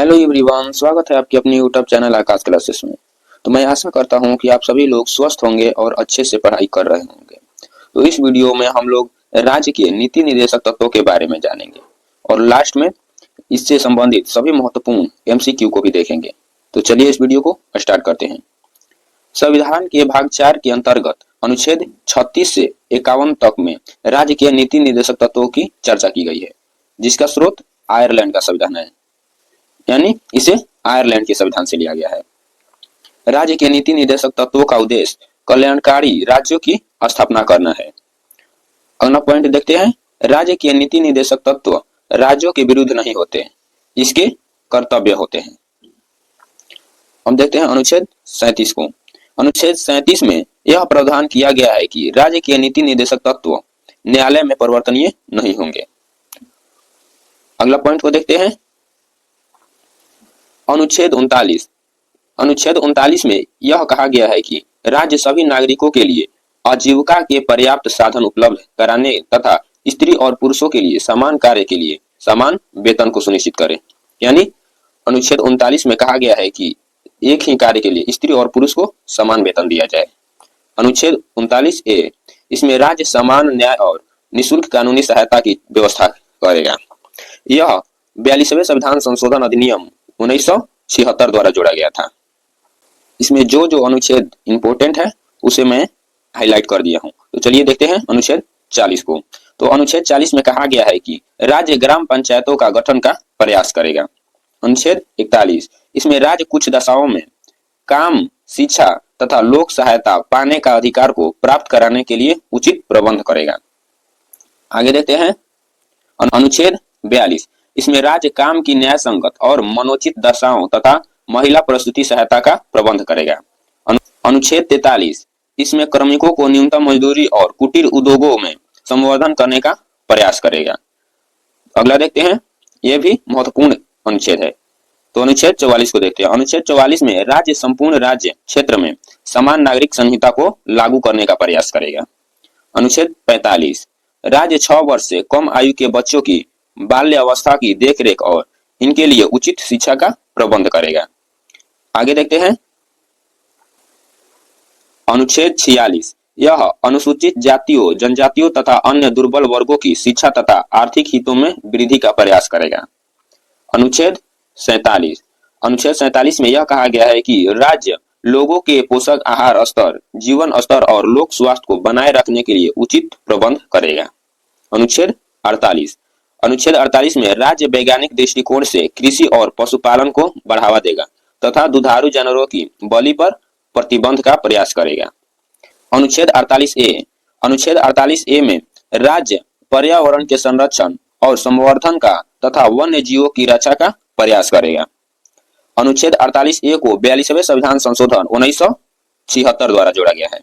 Hello everyone, स्वागत है आपके अपने यूट्यूब चैनल आकाश क्लासेस में। तो मैं आशा करता हूं कि आप सभी लोग स्वस्थ होंगे और अच्छे से पढ़ाई कर रहे होंगे। तो इस वीडियो में हम लोग राज्य के नीति निर्देशक तत्वों के बारे में जानेंगे और लास्ट में इससे संबंधित सभी महत्वपूर्ण एमसीक्यू को भी देखेंगे। तो चलिए इस वीडियो को स्टार्ट करते हैं। संविधान के भाग 4 के अंतर्गत अनुच्छेद 36 से 51 तक में राज्य के नीति निर्देशक तत्वों की चर्चा की गई है, जिसका स्रोत आयरलैंड का संविधान है, यानी इसे आयरलैंड के संविधान से लिया गया है। राज्य के नीति निर्देशक तत्वों का उद्देश्य कल्याणकारी राज्यों की स्थापना करना है। अगला पॉइंट देखते हैं। राज्य के नीति निर्देशक तत्व राज्यों के विरुद्ध नहीं होते, इसके कर्तव्य होते हैं। हम देखते हैं अनुच्छेद 37 को। अनुच्छेद 37 में यह प्रावधान किया गया है कि राज्य के नीति निर्देशक तत्व न्यायालय में परिवर्तनीय नहीं होंगे। अगला पॉइंट को देखते हैं। अनुच्छेद 39 में यह कहा गया है कि राज्य सभी नागरिकों के लिए आजीविका के पर्याप्त साधन उपलब्ध कराने तथा स्त्री और पुरुषों के लिए समान कार्य के लिए समान वेतन को सुनिश्चित करे। यानी अनुच्छेद 39 में कहा गया है कि एक ही कार्य के लिए स्त्री और पुरुष को समान वेतन दिया जाए। अनुच्छेद 39A, इसमें राज्य समान न्याय और निःशुल्क कानूनी सहायता की व्यवस्था करेगा। यह 42वें संविधान संशोधन अधिनियम 1976 द्वारा जोड़ा गया था। इसमें जो जो अनुच्छेद इंपोर्टेंट है उसे मैं हाईलाइट कर दिया हूं। तो चलिए देखते हैं अनुच्छेद 40 को। तो अनुच्छेद 40 में कहा गया है कि राज्य ग्राम पंचायतों का गठन का प्रयास करेगा। अनुच्छेद 41, इसमें राज्य कुछ दशाओं में काम, शिक्षा तथा लोक सहायता पाने का अधिकार को प्राप्त कराने के लिए उचित प्रबंध करेगा। आगे देखते हैं अनुच्छेद 42, इसमें राज्य काम की न्याय संगत और मनोचित दशाओं तथा महिला प्रसूति सहायता का प्रबंध करेगा। अनुच्छेद 43, इसमें कार्मिकों को न्यूनतम मजदूरी और कुटीर उद्योगों में संवर्धन करने का प्रयास करेगा। अगला देखते हैं, यह भी महत्वपूर्ण अनुच्छेद है। तो अनुच्छेद 44 को देखते हैं। अनुच्छेद 44 में राज्य संपूर्ण राज्य क्षेत्र में समान नागरिक संहिता को लागू करने का प्रयास करेगा। अनुच्छेद 45, राज्य 6 वर्ष से कम आयु के बच्चों की बाल्य अवस्था की देखरेख और इनके लिए उचित शिक्षा का प्रबंध करेगा। आगे देखते हैं अनुच्छेद 46, यह अनुसूचित जातियों, जनजातियों तथा अन्य दुर्बल वर्गों की शिक्षा तथा आर्थिक हितों में वृद्धि का प्रयास करेगा। अनुच्छेद 47 में यह कहा गया है कि राज्य लोगों के पोषक आहार स्तर, जीवन स्तर और लोक स्वास्थ्य को बनाए रखने के लिए उचित प्रबंध करेगा। अनुच्छेद 48 में राज्य वैज्ञानिक दृष्टिकोण से कृषि और पशुपालन को बढ़ावा देगा तथा दुधारू जानवरों की बलि पर प्रतिबंध का प्रयास करेगा। अनुच्छेद 48A में राज्य पर्यावरण के संरक्षण और संवर्धन का तथा वन्य जीवों की रक्षा का प्रयास करेगा। अनुच्छेद 48A को 42वें संविधान संशोधन 1976 द्वारा जोड़ा गया है।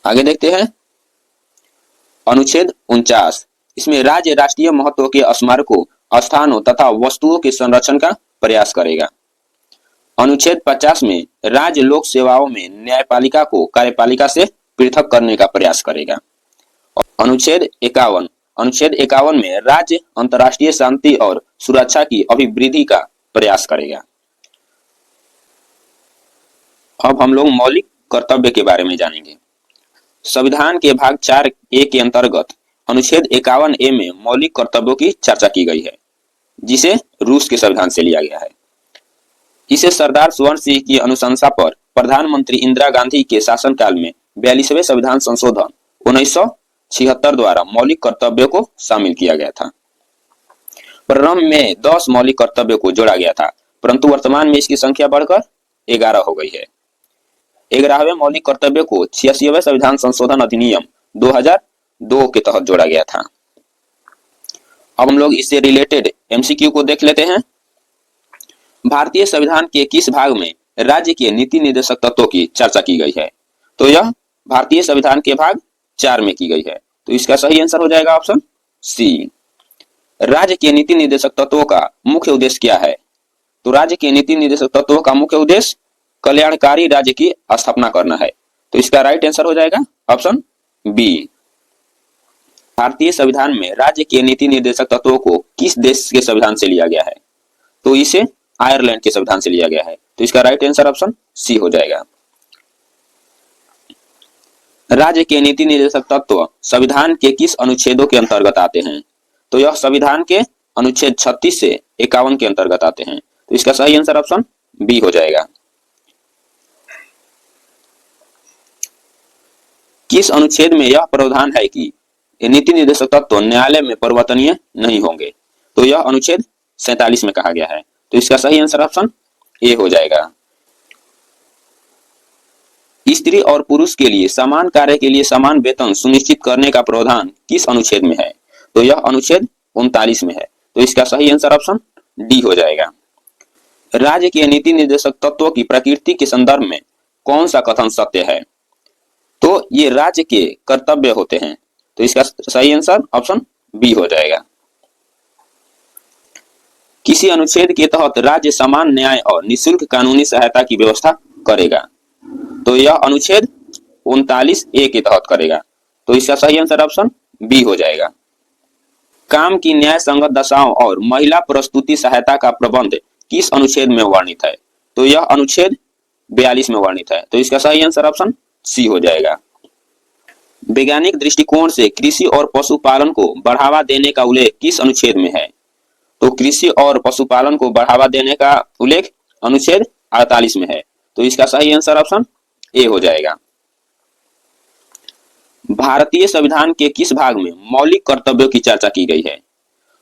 आगे देखते हैं अनुच्छेद 49, इसमें राज्य राष्ट्रीय महत्व के स्मारकों, स्थानों तथा वस्तुओं के संरक्षण का प्रयास करेगा। अनुच्छेद 50 में राज्य लोक सेवाओं में न्यायपालिका को कार्यपालिका से पृथक करने का प्रयास करेगा। अनुच्छेद 51 में राज्य अंतर्राष्ट्रीय शांति और सुरक्षा की अभिवृद्धि का प्रयास करेगा। अब हम लोग मौलिक कर्तव्य के बारे में जानेंगे। संविधान के भाग 4A के अंतर्गत अनुच्छेद 51A में मौलिक कर्तव्यों की चर्चा की गई है, जिसे रूस के संविधान से लिया गया है। इसे सरदार स्वर्ण सिंह की अनुशंसा पर प्रधानमंत्री इंदिरा गांधी के शासनकाल में 42वें संविधान संशोधन 1976 द्वारा मौलिक कर्तव्यों को शामिल किया गया था। प्रारंभ में 10 मौलिक कर्तव्यों को जोड़ा गया था, परंतु वर्तमान में इसकी संख्या बढ़कर 11 हो गई है। 11वें मौलिक कर्तव्य को 86वें संविधान संशोधन अधिनियम 2002 के तहत जोड़ा गया था। अब हम लोग इससे रिलेटेड एमसीक्यू को देख लेते हैं। भारतीय संविधान के किस भाग में राज्य के नीति निर्देशक तत्वों की चर्चा की गई है? तो यह भारतीय संविधान के भाग 4 में की गई है। तो इसका सही आंसर हो जाएगा ऑप्शन सी। राज्य के नीति निर्देशक तत्वों का मुख्य उद्देश्य क्या है? तो राज्य के नीति निर्देशक तत्वों का मुख्य उद्देश्य कल्याणकारी राज्य की स्थापना करना है। तो इसका राइट आंसर हो जाएगा ऑप्शन बी। भारतीय संविधान में राज्य के नीति निर्देशक तत्वों को किस देश के संविधान से लिया गया है? तो इसे आयरलैंड के संविधान से लिया गया है। तो इसका राइट आंसर ऑप्शन सी हो जाएगा। राज्य के नीति निर्देशक तत्व संविधान के किस अनुच्छेदों के अंतर्गत आते हैं? तो यह संविधान के अनुच्छेद 36 से 51 के अंतर्गत आते हैं। तो इसका सही आंसर ऑप्शन बी हो जाएगा। किस अनुच्छेद में यह प्रावधान है कि नीति निर्देशक तत्व न्यायालय में परिवर्तनीय नहीं होंगे? तो यह अनुच्छेद 47 में कहा गया है। तो इसका सही आंसर ऑप्शन ए हो जाएगा। स्त्री और पुरुष के लिए समान कार्य के लिए समान वेतन सुनिश्चित करने का प्रावधान किस अनुच्छेद में है? तो यह अनुच्छेद 39 में है। तो इसका सही आंसर ऑप्शन डी हो जाएगा। राज्य के नीति निर्देशक तत्वों की प्रकृति के संदर्भ में कौन सा कथन सत्य है? तो ये राज्य के कर्तव्य होते हैं। तो इसका सही आंसर ऑप्शन बी हो जाएगा। किसी अनुच्छेद के तहत राज्य समान न्याय और निःशुल्क कानूनी सहायता की व्यवस्था करेगा? तो यह अनुच्छेद 39A के तहत करेगा। तो इसका सही आंसर ऑप्शन बी हो जाएगा। काम की न्याय संगत दशाओं और महिला प्रस्तुति सहायता का प्रबंध किस अनुच्छेद में वर्णित है? तो यह अनुच्छेद 42 में वर्णित है। तो इसका सही आंसर ऑप्शन सी हो जाएगा। वैज्ञानिक दृष्टिकोण से कृषि और पशुपालन को बढ़ावा देने का उल्लेख किस अनुच्छेद में है? तो कृषि और पशुपालन को बढ़ावा देने का उल्लेख अनुच्छेद 48 में है। तो इसका सही आंसर ऑप्शन ए हो जाएगा। भारतीय संविधान के किस भाग में मौलिक कर्तव्यों की चर्चा की गई है?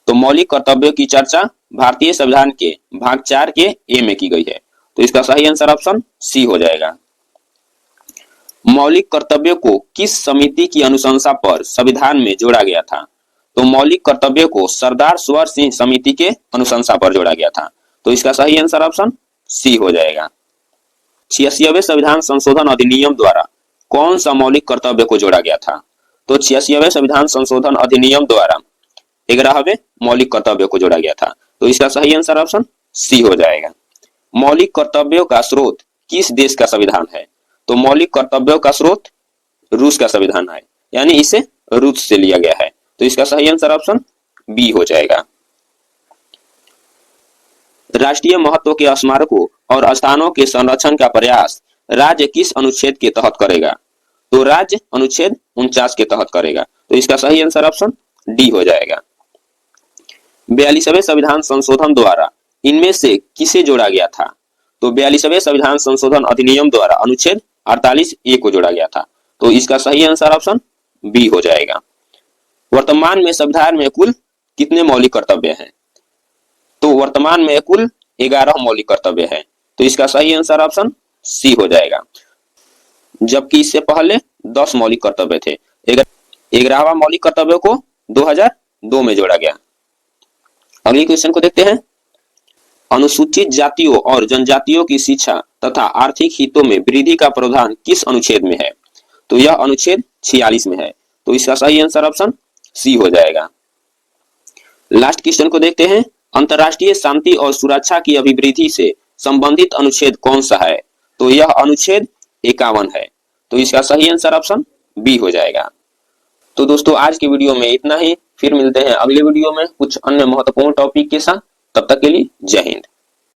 तो मौलिक कर्तव्यों की चर्चा भारतीय संविधान के भाग 4 के ए में की गई है। तो इसका सही आंसर ऑप्शन सी हो जाएगा। मौलिक कर्तव्यों को किस समिति की अनुशंसा पर संविधान में जोड़ा गया था? तो मौलिक कर्तव्यों को सरदार सवर सिंह समिति के अनुशंसा पर जोड़ा गया था। तो इसका सही आंसर ऑप्शन सी हो जाएगा। 86वें संविधान संशोधन अधिनियम द्वारा कौन सा मौलिक कर्तव्य को जोड़ा गया था? तो 86वें संविधान संशोधन अधिनियम द्वारा 11वें मौलिक कर्तव्य को जोड़ा गया था। तो इसका सही आंसर ऑप्शन सी हो जाएगा। मौलिक कर्तव्यों का स्रोत किस देश का संविधान है? तो मौलिक कर्तव्यों का स्रोत रूस का संविधान है, यानी इसे रूस से लिया गया है। तो इसका सही आंसर ऑप्शन बी हो जाएगा। राष्ट्रीय महत्व के स्मारकों और स्थानों के संरक्षण का प्रयास राज्य किस अनुच्छेद के तहत करेगा? तो राज्य अनुच्छेद 49 के तहत करेगा। तो इसका सही आंसर ऑप्शन डी हो जाएगा। 42वें संविधान संशोधन द्वारा इनमें से किसे जोड़ा गया था? तो 42वें संविधान संशोधन अधिनियम द्वारा अनुच्छेद 48A को जोड़ा गया था। तो इसका सही आंसर ऑप्शन बी हो जाएगा। वर्तमान में संविधान में कुल कितने मौलिक कर्तव्य हैं? तो वर्तमान में कुल 11 मौलिक कर्तव्य हैं। तो इसका सही आंसर ऑप्शन सी हो जाएगा, जबकि इससे पहले 10 मौलिक कर्तव्य थे। 11वां मौलिक कर्तव्य को 2002 में जोड़ा गया। अगले क्वेश्चन को देखते हैं। अनुसूचित जातियों और जनजातियों की शिक्षा तथा आर्थिक हितों में वृद्धि का प्रावधान किस अनुच्छेद में है? तो यह अनुच्छेद 46 में है। तो इसका सही आंसर ऑप्शन सी हो जाएगा। लास्ट क्वेश्चन को देखते हैं। अंतर्राष्ट्रीय शांति और सुरक्षा की अभिवृद्धि से संबंधित अनुच्छेद कौन सा है? तो यह अनुच्छेद 51 है। तो इसका सही आंसर ऑप्शन बी हो जाएगा। तो दोस्तों आज की वीडियो में इतना ही। फिर मिलते हैं अगले वीडियो में कुछ अन्य महत्वपूर्ण टॉपिक के साथ। तब तक के लिए जय हिंद।